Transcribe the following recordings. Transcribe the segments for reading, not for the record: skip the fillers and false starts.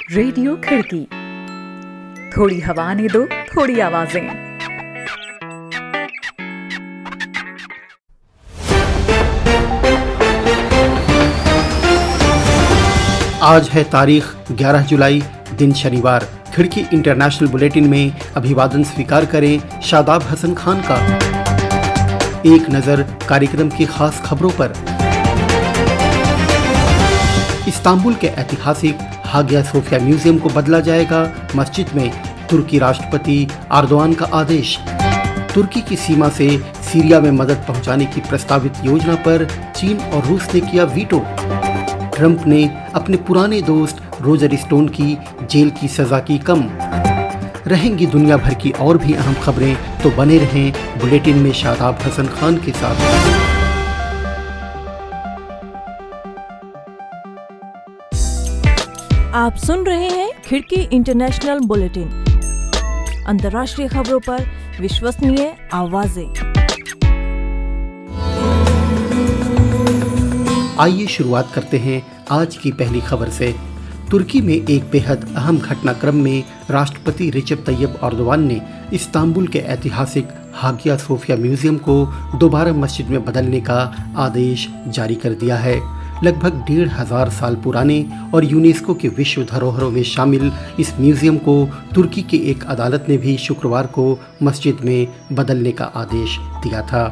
Radio खिड़की, थोड़ी हवा ने दो, थोड़ी आवाजें। आज है तारीख 11 जुलाई, दिन शनिवार। खिड़की इंटरनेशनल बुलेटिन में अभिवादन स्वीकार करें शादाब हसन खान का। एक नज़र कार्यक्रम की खास खबरों पर। इस्तांबुल के ऐतिहासिक हागिया सोफिया म्यूजियम को बदला जाएगा मस्जिद में, तुर्की राष्ट्रपति अर्दोआन का आदेश। तुर्की की सीमा से सीरिया में मदद पहुंचाने की प्रस्तावित योजना पर चीन और रूस ने किया वीटो। ट्रंप ने अपने पुराने दोस्त रोजर स्टोन की जेल की सजा की कम। रहेंगी दुनिया भर की और भी अहम खबरें, तो बने रहें बुलेटिन में शादाब हसन खान के साथ। आप सुन रहे हैं खिड़की इंटरनेशनल बुलेटिन, अंतर्राष्ट्रीय खबरों पर विश्वसनीय आवाजें। आइए शुरुआत करते हैं आज की पहली खबर से। तुर्की में एक बेहद अहम घटनाक्रम में राष्ट्रपति रिसेप तैयब अर्दोआन ने इस्तांबुल के ऐतिहासिक हागिया सोफिया म्यूजियम को दोबारा मस्जिद में बदलने का आदेश जारी कर दिया है। लगभग 1500 साल पुराने और यूनेस्को के विश्व धरोहरों में शामिल इस म्यूजियम को तुर्की की एक अदालत ने भी शुक्रवार को मस्जिद में बदलने का आदेश दिया था।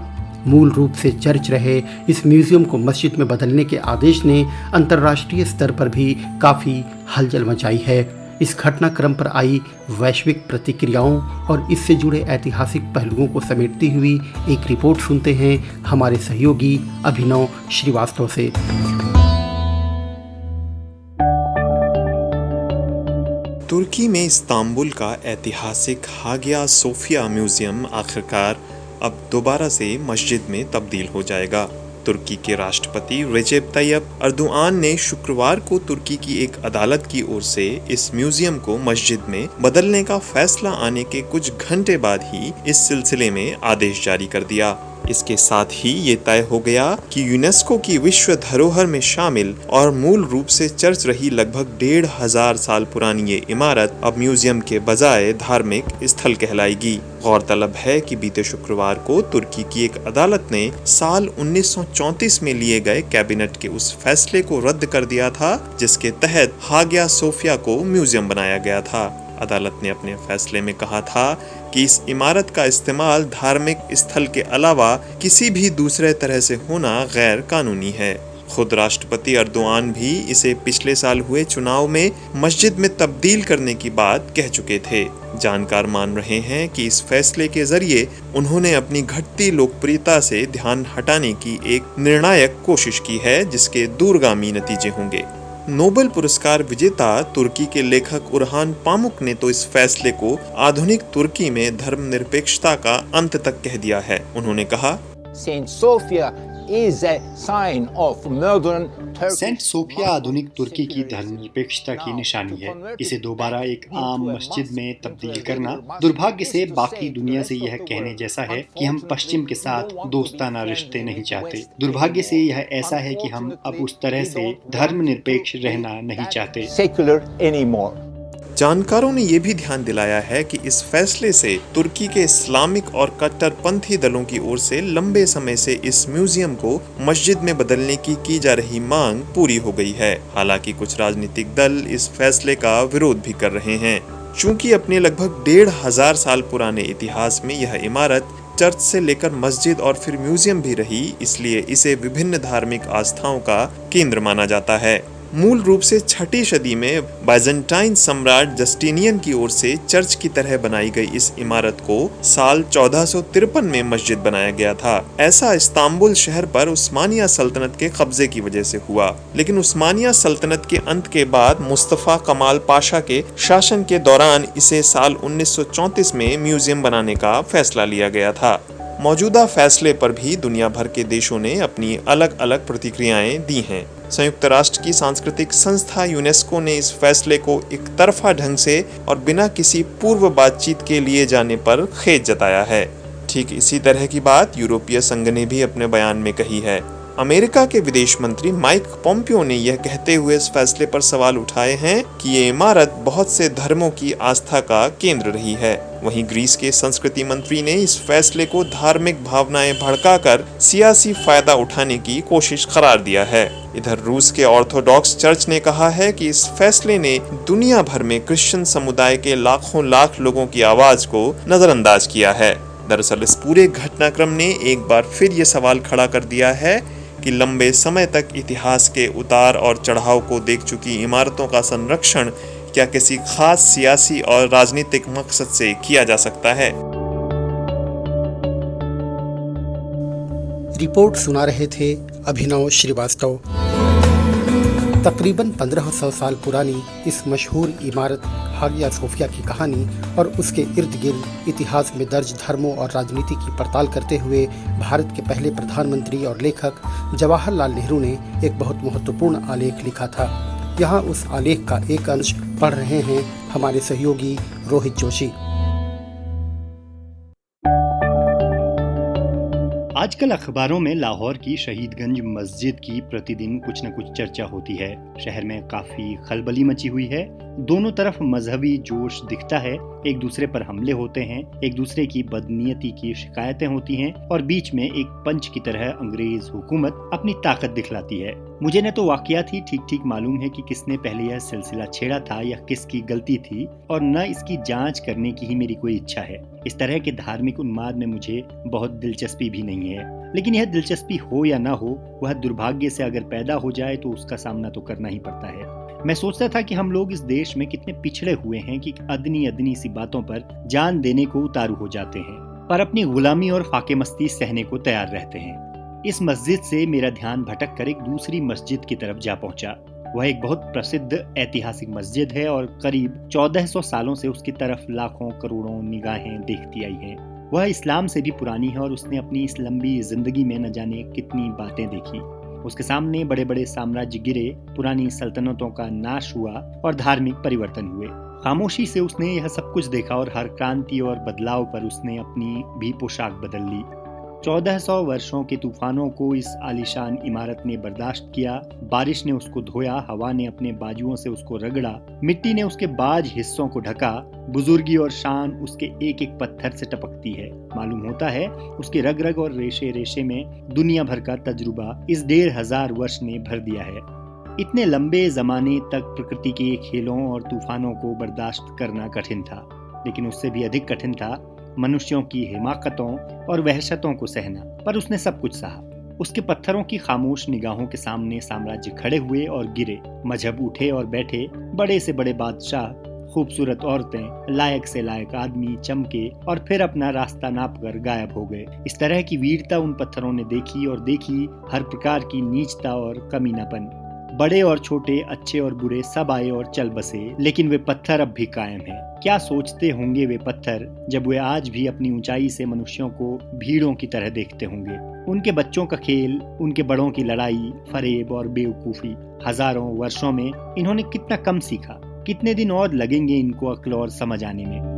मूल रूप से चर्च रहे इस म्यूजियम को मस्जिद में बदलने के आदेश ने अंतर्राष्ट्रीय स्तर पर भी काफ़ी हलचल मचाई है। इस घटनाक्रम पर आई वैश्विक प्रतिक्रियाओं और इससे जुड़े ऐतिहासिक पहलुओं को समेटती हुई एक रिपोर्ट सुनते हैं हमारे सहयोगी अभिनव श्रीवास्तव से। तुर्की में इस्तांबुल का ऐतिहासिक हागिया सोफिया म्यूजियम आखिरकार अब दोबारा से मस्जिद में तब्दील हो जाएगा। तुर्की के राष्ट्रपति रिसेप तैयब अर्दोआन ने शुक्रवार को तुर्की की एक अदालत की ओर से इस म्यूजियम को मस्जिद में बदलने का फैसला आने के कुछ घंटे बाद ही इस सिलसिले में आदेश जारी कर दिया। इसके साथ ही ये तय हो गया कि यूनेस्को की विश्व धरोहर में शामिल और मूल रूप से चर्च रही लगभग 1500 साल पुरानी ये इमारत अब म्यूजियम के बजाय धार्मिक स्थल कहलाएगी। गौरतलब है कि बीते शुक्रवार को तुर्की की एक अदालत ने साल 1934 में लिए गए कैबिनेट के उस फैसले को रद्द कर दिया था जिसके तहत हागिया सोफिया को म्यूजियम बनाया गया था। अदालत ने अपने फैसले में कहा था कि इस इमारत का इस्तेमाल धार्मिक स्थल के अलावा किसी भी दूसरे तरह से होना गैर कानूनी है। खुद राष्ट्रपति अर्दोआन भी इसे पिछले साल हुए चुनाव में मस्जिद में तब्दील करने की बात कह चुके थे। जानकार मान रहे हैं कि इस फैसले के जरिए उन्होंने अपनी घटती लोकप्रियता से ध्यान हटाने की एक निर्णायक कोशिश की है जिसके दूरगामी नतीजे होंगे। नोबेल पुरस्कार विजेता तुर्की के लेखक उरहान पामुक ने तो इस फैसले को आधुनिक तुर्की में धर्मनिरपेक्षता का अंत तक कह दिया है। उन्होंने कहा, सेंट सोफिया आधुनिक तुर्की की धर्मनिरपेक्षता की निशानी है। इसे दोबारा एक आम मस्जिद में तब्दील करना दुर्भाग्य से बाकी दुनिया से यह कहने जैसा है कि हम पश्चिम के साथ दोस्ताना रिश्ते नहीं चाहते। दुर्भाग्य से यह ऐसा है कि हम अब उस तरह से धर्मनिरपेक्ष रहना नहीं चाहते। जानकारों ने यह भी ध्यान दिलाया है कि इस फैसले से तुर्की के इस्लामिक और कट्टरपंथी दलों की ओर से लंबे समय से इस म्यूजियम को मस्जिद में बदलने की जा रही मांग पूरी हो गई है। हालांकि कुछ राजनीतिक दल इस फैसले का विरोध भी कर रहे हैं। चूंकि अपने लगभग 1500 साल पुराने इतिहास में यह इमारत चर्च से लेकर मस्जिद और फिर म्यूजियम भी रही, इसलिए इसे विभिन्न धार्मिक आस्थाओं का केंद्र माना जाता है। मूल रूप से 6ठी सदी में बाइजेंटाइन सम्राट जस्टिनियन की ओर से चर्च की तरह बनाई गई इस इमारत को साल 1453 में मस्जिद बनाया गया था। ऐसा इस्तांबुल शहर पर उस्मानिया सल्तनत के कब्जे की वजह से हुआ, लेकिन उस्मानिया सल्तनत के अंत के बाद मुस्तफा कमाल पाशा के शासन के दौरान इसे साल 1934 में म्यूजियम बनाने का फैसला लिया गया था। मौजूदा फैसले पर भी दुनिया भर के देशों ने अपनी अलग अलग प्रतिक्रियाएं दी हैं। संयुक्त राष्ट्र की सांस्कृतिक संस्था यूनेस्को ने इस फैसले को एक तरफा ढंग से और बिना किसी पूर्व बातचीत के लिए जाने पर खेद जताया है। ठीक इसी तरह की बात यूरोपीय संघ ने भी अपने बयान में कही है। अमेरिका के विदेश मंत्री माइक पोम्पियो ने यह कहते हुए इस फैसले पर सवाल उठाए हैं कि ये इमारत बहुत से धर्मों की आस्था का केंद्र रही है। वहीं ग्रीस के संस्कृति मंत्री ने इस फैसले को धार्मिक भावनाएं भड़काकर सियासी फायदा उठाने की कोशिश करार दिया है। इधर रूस के ऑर्थोडॉक्स चर्च ने कहा है कि इस फैसले ने दुनिया भर में क्रिश्चियन समुदाय के लाखों लाख लोगों की आवाज को नजरअंदाज किया है। दरअसल इस पूरे घटनाक्रम ने एक बार फिर ये सवाल खड़ा कर दिया है कि लंबे समय तक इतिहास के उतार और चढ़ाव को देख चुकी इमारतों का संरक्षण क्या किसी खास सियासी और राजनीतिक मकसद से किया जा सकता है। रिपोर्ट सुना रहे थे अभिनव श्रीवास्तव। तकरीबन 1500 साल पुरानी इस मशहूर इमारत हागिया सोफिया की कहानी और उसके इर्द गिर्द इतिहास में दर्ज धर्मों और राजनीति की पड़ताल करते हुए भारत के पहले प्रधानमंत्री और लेखक जवाहरलाल नेहरू ने एक बहुत महत्वपूर्ण आलेख लिखा था। यहाँ उस आलेख का एक अंश पढ़ रहे हैं हमारे सहयोगी रोहित जोशी। आजकल अखबारों में लाहौर की शहीदगंज मस्जिद की प्रतिदिन कुछ न कुछ चर्चा होती है। शहर में काफी खलबली मची हुई है। दोनों तरफ मजहबी जोश दिखता है, एक दूसरे पर हमले होते हैं, एक दूसरे की बदनीयती की शिकायतें होती हैं और बीच में एक पंच की तरह अंग्रेज हुकूमत अपनी ताकत दिखलाती है। मुझे न तो वाकयात ही ठीक ठीक मालूम है कि किसने पहले यह सिलसिला छेड़ा था या किसकी गलती थी, और न इसकी जांच करने की ही मेरी कोई इच्छा है। इस तरह के धार्मिक उन्माद में मुझे बहुत दिलचस्पी भी नहीं है, लेकिन यह दिलचस्पी हो या ना हो, वह दुर्भाग्य से अगर पैदा हो जाए तो उसका सामना तो करना ही पड़ता है। मैं सोचता था कि हम लोग इस देश में कितने पिछड़े हुए हैं कि अदनी अदनी सी बातों पर जान देने को उतारू हो जाते हैं, पर अपनी गुलामी और फाके मस्ती सहने को तैयार रहते हैं। इस मस्जिद से मेरा ध्यान भटक कर एक दूसरी मस्जिद की तरफ जा पहुंचा। वह एक बहुत प्रसिद्ध ऐतिहासिक मस्जिद है और करीब 1400 सालों से उसकी तरफ लाखों करोड़ों निगाहें देखती आई हैं। वह इस्लाम से भी पुरानी है और उसने अपनी इस लंबी जिंदगी में न जाने कितनी बातें देखी। उसके सामने बड़े बड़े साम्राज्य गिरे, पुरानी सल्तनतों का नाश हुआ और धार्मिक परिवर्तन हुए। खामोशी से उसने यह सब कुछ देखा और हर क्रांति और बदलाव पर उसने अपनी भी पोशाक बदल ली। 1400 वर्षों के तूफानों को इस आलीशान इमारत ने बर्दाश्त किया। बारिश ने उसको धोया, हवा ने अपने बाजुओं से उसको रगड़ा, मिट्टी ने उसके बाज हिस्सों को ढका। बुजुर्गी और शान उसके एक एक पत्थर से टपकती है। मालूम होता है उसके रग रग और रेशे रेशे में दुनिया भर का तजुर्बा इस 1500 वर्ष ने भर दिया है। इतने लंबे जमाने तक प्रकृति के खेलों और तूफानों को बर्दाश्त करना कठिन था, लेकिन उससे भी अधिक कठिन था मनुष्यों की हिमाकतों और वहशतों को सहना। पर उसने सब कुछ सहा। उसके पत्थरों की खामोश निगाहों के सामने साम्राज्य खड़े हुए और गिरे, मजहब उठे और बैठे, बड़े से बड़े बादशाह, खूबसूरत औरतें, लायक से लायक आदमी चमके और फिर अपना रास्ता नाप कर गायब हो गए। इस तरह की वीरता उन पत्थरों ने देखी और देखी हर प्रकार की नीचता और कमीनापन। बड़े और छोटे, अच्छे और बुरे सब आए और चल बसे, लेकिन वे पत्थर अब भी कायम हैं। क्या सोचते होंगे वे पत्थर जब वे आज भी अपनी ऊंचाई से मनुष्यों को भीड़ों की तरह देखते होंगे। उनके बच्चों का खेल, उनके बड़ों की लड़ाई, फरेब और बेवकूफी। हजारों वर्षों में इन्होंने कितना कम सीखा। कितने दिन और लगेंगे इनको अक्ल और समझ आने में।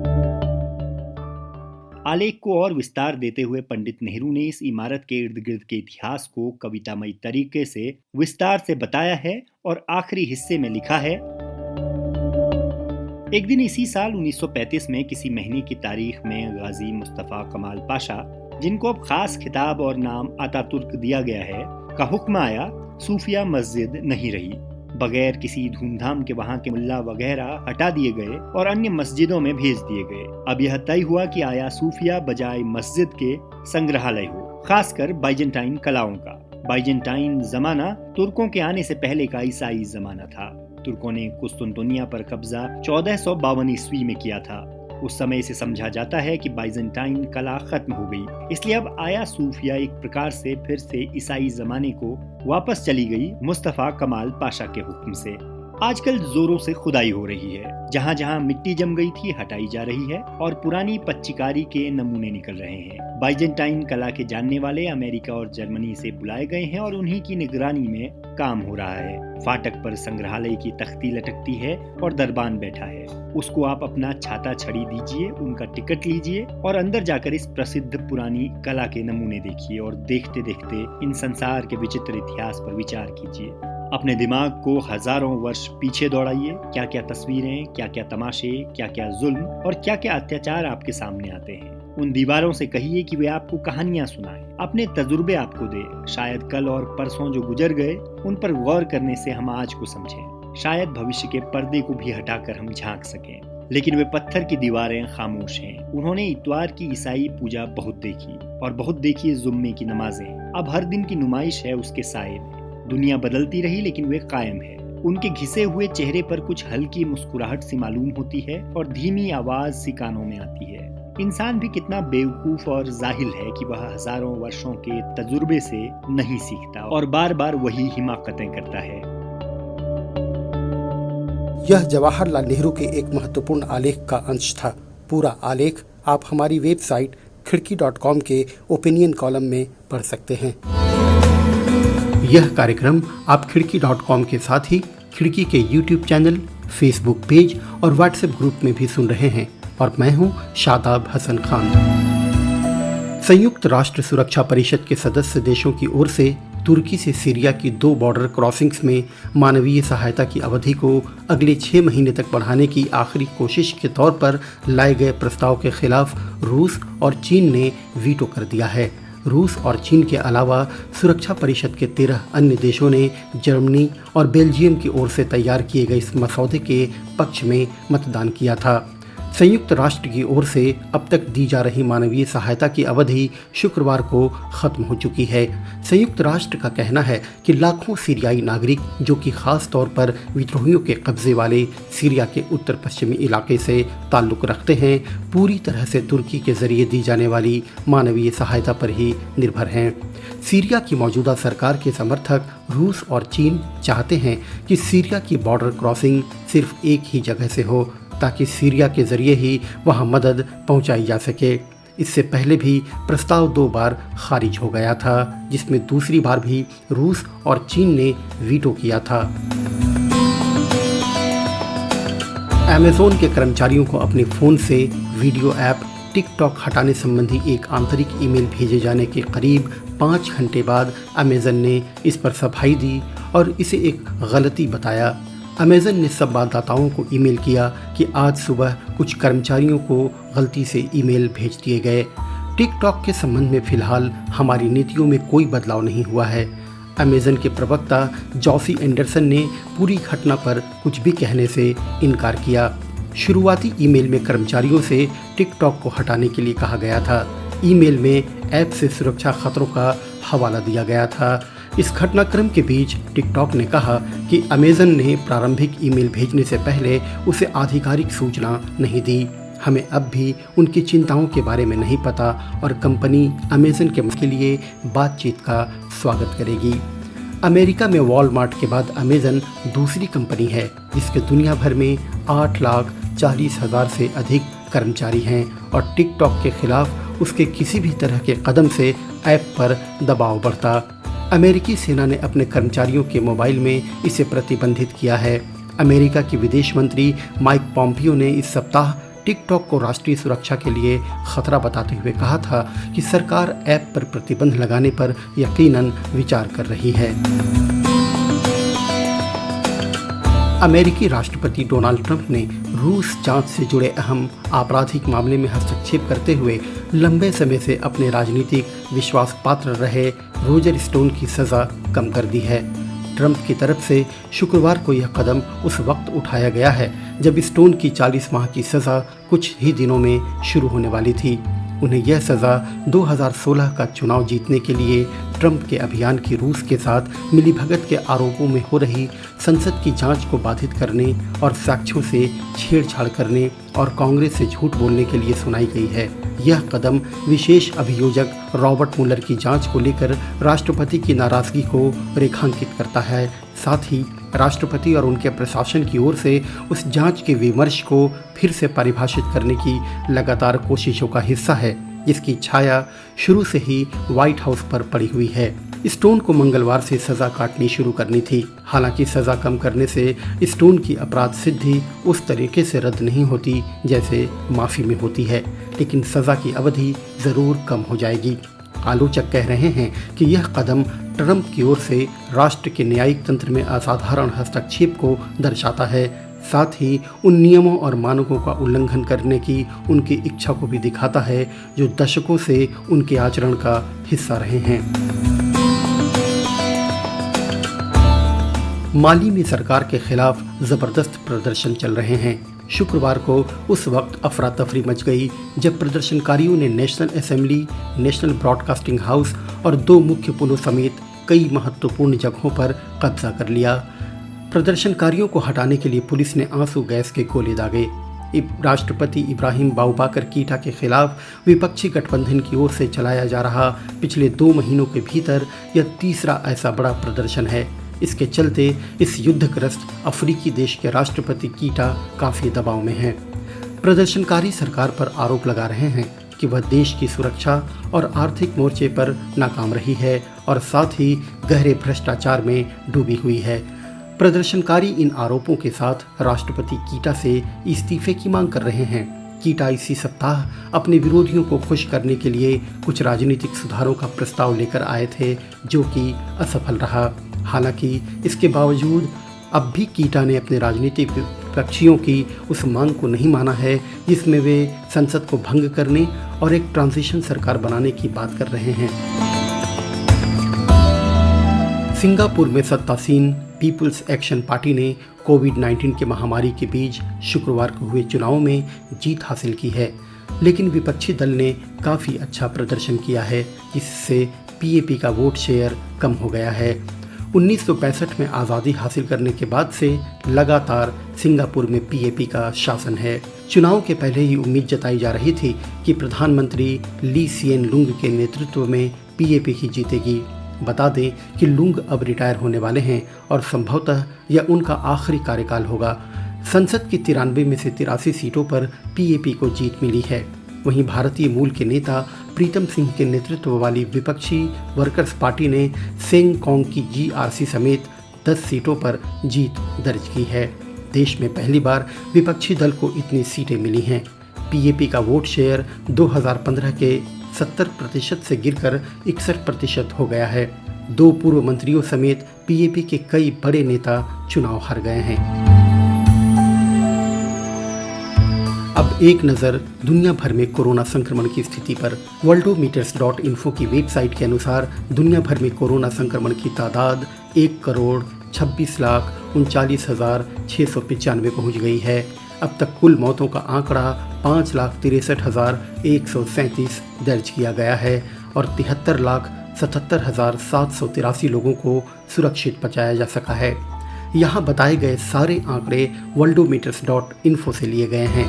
आलेख को और विस्तार देते हुए पंडित नेहरू ने इस इमारत के इर्द गिर्द के इतिहास को कवितामयी तरीके से विस्तार से बताया है और आखिरी हिस्से में लिखा है, एक दिन इसी साल 1935 में किसी महीने की तारीख में गाजी मुस्तफा कमाल पाशा, जिनको अब खास खिताब और नाम अतातुर्क दिया गया है, का हुक्म आया सूफिया मस्जिद नहीं रही। बगैर किसी धूमधाम के वहाँ के मुल्ला वगैरह हटा दिए गए और अन्य मस्जिदों में भेज दिए गए। अब यह तय हुआ कि आया सूफिया बजाय मस्जिद के संग्रहालय हो, खासकर बाइजेंटाइन कलाओं का। बाइजेंटाइन जमाना तुर्कों के आने से पहले का ईसाई जमाना था। तुर्कों ने कुस्तुनतुनिया पर कब्जा 1452 ईस्वी में किया था। उस समय से समझा जाता है कि बाइजेंटाइन कला खत्म हो गई, इसलिए अब आया सूफिया एक प्रकार से फिर से ईसाई जमाने को वापस चली गई मुस्तफा कमाल पाशा के हुक्म से। आजकल जोरों से खुदाई हो रही है। जहाँ जहाँ मिट्टी जम गई थी हटाई जा रही है और पुरानी पच्चीकारी के नमूने निकल रहे हैं। बाइजेंटाइन कला के जानने वाले अमेरिका और जर्मनी से बुलाए गए हैं और उन्हीं की निगरानी में काम हो रहा है। फाटक पर संग्रहालय की तख्ती लटकती है और दरबान बैठा है। उसको आप अपना छाता छड़ी दीजिए, उनका टिकट लीजिए और अंदर जाकर इस प्रसिद्ध पुरानी कला के नमूने देखिए और देखते देखते इन संसार के विचित्र इतिहास पर विचार कीजिए। अपने दिमाग को हजारों वर्ष पीछे दौड़ाइए। क्या क्या तस्वीरें, क्या क्या तमाशे, क्या क्या जुल्म और क्या क्या अत्याचार आपके सामने आते हैं। उन दीवारों से कहिए कि वे आपको कहानियां सुनाएं, अपने तजुर्बे आपको दे। शायद कल और परसों जो गुजर गए उन पर गौर करने से हम आज को समझें। शायद भविष्य के पर्दे को भी हटाकर हम झांक सकें। लेकिन वे पत्थर की दीवारें खामोश हैं। उन्होंने इतवार की ईसाई पूजा बहुत देखी और बहुत देखी जुम्मे की नमाजें। अब हर दिन की नुमाइश है उसके साए में। दुनिया बदलती रही लेकिन वे कायम है। उनके घिसे हुए चेहरे पर कुछ हल्की मुस्कुराहट सी मालूम होती है और धीमी आवाज सी कानों में आती है। इंसान भी कितना बेवकूफ और जाहिल है कि वह हजारों वर्षों के तजुर्बे से नहीं सीखता और बार बार वही हिमाकतें करता है। यह जवाहरलाल नेहरू के एक महत्वपूर्ण आलेख का अंश था। पूरा आलेख आप हमारी वेबसाइट खिड़की.com के ओपिनियन कॉलम में पढ़ सकते हैं। यह कार्यक्रम आप खिड़की.com के साथ ही खिड़की के YouTube चैनल, फेसबुक पेज और व्हाट्सएप ग्रुप में भी सुन रहे हैं और मैं हूं शादाब हसन खान। संयुक्त राष्ट्र सुरक्षा परिषद के सदस्य देशों की ओर से तुर्की से सीरिया की 2 बॉर्डर क्रॉसिंग्स में मानवीय सहायता की अवधि को अगले 6 महीने तक बढ़ाने की आखिरी कोशिश के तौर पर लाए गए प्रस्ताव के खिलाफ रूस और चीन ने वीटो कर दिया है। रूस और चीन के अलावा सुरक्षा परिषद के 13 अन्य देशों ने जर्मनी और बेल्जियम की ओर से तैयार किए गए इस मसौदे के पक्ष में मतदान किया था। संयुक्त राष्ट्र की ओर से अब तक दी जा रही मानवीय सहायता की अवधि शुक्रवार को खत्म हो चुकी है। संयुक्त राष्ट्र का कहना है कि लाखों सीरियाई नागरिक जो कि खास तौर पर विद्रोहियों के कब्जे वाले सीरिया के उत्तर पश्चिमी इलाके से ताल्लुक़ रखते हैं, पूरी तरह से तुर्की के जरिए दी जाने वाली मानवीय सहायता पर ही निर्भर हैं। सीरिया की मौजूदा सरकार के समर्थक रूस और चीन चाहते हैं कि सीरिया की बॉर्डर क्रॉसिंग सिर्फ एक ही जगह से हो ताकि सीरिया के जरिए ही वहां मदद पहुंचाई जा सके। इससे पहले भी प्रस्ताव 2 बार खारिज हो गया था, जिसमें दूसरी बार भी रूस और चीन ने वीटो किया था। अमेज़न के कर्मचारियों को अपने फ़ोन से वीडियो ऐप टिकटॉक हटाने संबंधी एक आंतरिक ईमेल भेजे जाने के करीब 5 घंटे बाद अमेज़न ने इस पर सफाई दी और इसे एक गलती बताया। अमेज़न ने संवाददाताओं को ईमेल किया कि आज सुबह कुछ कर्मचारियों को गलती से ईमेल भेज दिए गए। टिकटॉक के संबंध में फ़िलहाल हमारी नीतियों में कोई बदलाव नहीं हुआ है। अमेज़न के प्रवक्ता जॉसी एंडरसन ने पूरी घटना पर कुछ भी कहने से इनकार किया। शुरुआती ईमेल में कर्मचारियों से टिकटॉक को हटाने के लिए कहा गया था। ईमेल में ऐप से सुरक्षा खतरों का हवाला दिया गया था। इस घटनाक्रम के बीच टिकटॉक ने कहा कि अमेज़न ने प्रारंभिक ईमेल भेजने से पहले उसे आधिकारिक सूचना नहीं दी। हमें अब भी उनकी चिंताओं के बारे में नहीं पता और कंपनी अमेज़न के लिए बातचीत का स्वागत करेगी। अमेरिका में वॉलमार्ट के बाद अमेज़न दूसरी कंपनी है जिसके दुनिया भर में 8,40,000 से अधिक कर्मचारी हैं और टिकटॉक के खिलाफ उसके किसी भी तरह के कदम से ऐप पर दबाव बढ़ता। अमेरिकी सेना ने अपने कर्मचारियों के मोबाइल में इसे प्रतिबंधित किया है। अमेरिका की विदेश मंत्री माइक पॉम्पियो ने इस सप्ताह टिकटॉक को राष्ट्रीय सुरक्षा के लिए खतरा बताते हुए कहा था कि सरकार ऐप पर प्रतिबंध लगाने पर यकीनन विचार कर रही है। अमेरिकी राष्ट्रपति डोनाल्ड ट्रंप ने रूस जांच से जुड़े अहम आपराधिक मामले में हस्तक्षेप करते हुए लंबे समय से अपने राजनीतिक विश्वास पात्र रहे रोजर स्टोन की सज़ा कम कर दी है। ट्रंप की तरफ से शुक्रवार को यह कदम उस वक्त उठाया गया है जब स्टोन की 40 माह की सज़ा कुछ ही दिनों में शुरू होने वाली थी। उन्हें यह सज़ा 2016 का चुनाव जीतने के लिए ट्रंप के अभियान की रूस के साथ मिलीभगत के आरोपों में हो रही संसद की जांच को बाधित करने और साक्ष्यों से छेड़छाड़ करने और कांग्रेस से झूठ बोलने के लिए सुनाई गई है। यह कदम विशेष अभियोजक रॉबर्ट मुलर की जांच को लेकर राष्ट्रपति की नाराज़गी को रेखांकित करता है। साथ ही राष्ट्रपति और उनके प्रशासन की ओर से उस जांच के विमर्श को फिर से परिभाषित करने की लगातार कोशिशों का हिस्सा है, जिसकी छाया शुरू से ही व्हाइट हाउस पर पड़ी हुई है। स्टोन को मंगलवार से सजा काटनी शुरू करनी थी। हालांकि सजा कम करने से स्टोन की अपराध सिद्धि उस तरीके से रद्द नहीं होती जैसे माफी में होती है, लेकिन सजा की अवधि जरूर कम हो जाएगी। आलोचक कह रहे हैं कि यह कदम ट्रंप की ओर से राष्ट्र के न्यायिक तंत्र में असाधारण हस्तक्षेप को दर्शाता है, साथ ही उन नियमों और मानकों का उल्लंघन करने की उनकी इच्छा को भी दिखाता है जो दशकों से उनके आचरण का हिस्सा रहे हैं। माली में सरकार के खिलाफ जबरदस्त प्रदर्शन चल रहे हैं। शुक्रवार को उस वक्त अफरा तफरी मच गई जब प्रदर्शनकारियों ने national assembly, national broadcasting house और 2 मुख्य पुलों समेत कई महत्वपूर्ण जगहों पर कब्जा कर लिया। प्रदर्शनकारियों को हटाने के लिए पुलिस ने आंसू गैस के गोले दागे। राष्ट्रपति इब्राहिम बाउबाकर कीटा के खिलाफ विपक्षी गठबंधन की ओर से चलाया जा रहा पिछले 2 महीनों के भीतर यह तीसरा ऐसा बड़ा प्रदर्शन है। इसके चलते इस युद्धग्रस्त अफ्रीकी देश के राष्ट्रपति कीटा काफ़ी दबाव में हैं। प्रदर्शनकारी सरकार पर आरोप लगा रहे हैं कि वह देश की सुरक्षा और आर्थिक मोर्चे पर नाकाम रही है और साथ ही गहरे भ्रष्टाचार में डूबी हुई है। प्रदर्शनकारी इन आरोपों के साथ राष्ट्रपति कीटा से इस्तीफे की मांग कर रहे हैं। कीटा इसी सप्ताह अपने विरोधियों को खुश करने के लिए कुछ राजनीतिक सुधारों का प्रस्ताव लेकर आए थे, जो कि असफल रहा। हालांकि इसके बावजूद अब भी कीटा ने अपने राजनीतिक विपक्षियों की उस मांग को नहीं माना है जिसमें वे संसद को भंग करने और एक ट्रांजिशन सरकार बनाने की बात कर रहे हैं। सिंगापुर में सत्तासीन पीपुल्स एक्शन पार्टी ने कोविड-19 की महामारी के बीच शुक्रवार को हुए चुनाव में जीत हासिल की है, लेकिन विपक्षी दल ने काफ़ी अच्छा प्रदर्शन किया है, जिससे पीएपी का वोट शेयर कम हो गया है। 1965 में आज़ादी हासिल करने के बाद से लगातार सिंगापुर में पीएपी का शासन है। चुनाव के पहले ही उम्मीद जताई जा रही थी कि प्रधानमंत्री ली सिएन लुंग के नेतृत्व में पीएपी ही जीतेगी। बता दें कि लुंग अब रिटायर होने वाले हैं और संभवतः यह उनका आखिरी कार्यकाल होगा। संसद की 93 में से 83 सीटों पर पीएपी को जीत मिली है। वहीं भारतीय मूल के नेता प्रीतम सिंह के नेतृत्व वाली विपक्षी वर्कर्स पार्टी ने सेंगकोंग की जीआरसी समेत 10 सीटों पर जीत दर्ज की है। देश में पहली बार विपक्षी दल को इतनी सीटें मिली हैं। पीएपी का वोट शेयर 2015 के 70% से गिरकर 61% हो गया है। 2 पूर्व मंत्रियों समेत पीएपी के कई बड़े नेता चुनाव हार गए हैं। अब एक नज़र दुनिया भर में कोरोना संक्रमण की स्थिति पर। worldometers.info की वेबसाइट के अनुसार दुनिया भर में कोरोना संक्रमण की तादाद 1,26,39,695 पहुंच गई है। अब तक कुल मौतों का आंकड़ा 5,63,137 दर्ज किया गया है और 73,77,783 लोगों को सुरक्षित बचाया जा सका है। यहाँ बताए गए सारे आंकड़े worldometers.info से लिए गए हैं।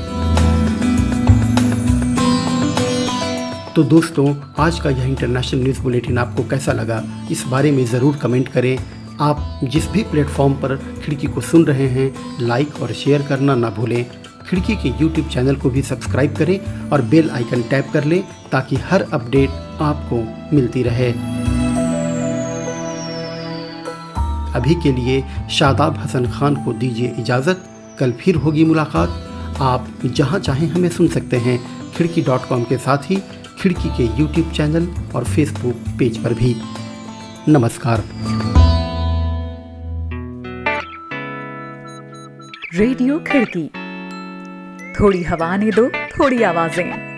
तो दोस्तों, आज का यह इंटरनेशनल न्यूज़ बुलेटिन आपको कैसा लगा, इस बारे में ज़रूर कमेंट करें। आप जिस भी प्लेटफॉर्म पर खिड़की को सुन रहे हैं, लाइक और शेयर करना ना भूलें। खिड़की के यूट्यूब चैनल को भी सब्सक्राइब करें और बेल आइकन टैप कर लें ताकि हर अपडेट आपको मिलती रहे। अभी के लिए शादाब हसन खान को दीजिए इजाज़त। कल फिर होगी मुलाकात। आप जहां चाहें हमें सुन सकते हैं, खिड़की.com के साथ ही खिड़की के यूट्यूब चैनल और फेसबुक पेज पर भी। नमस्कार। रेडियो खिड़की, थोड़ी हवा ने दो, थोड़ी आवाजें।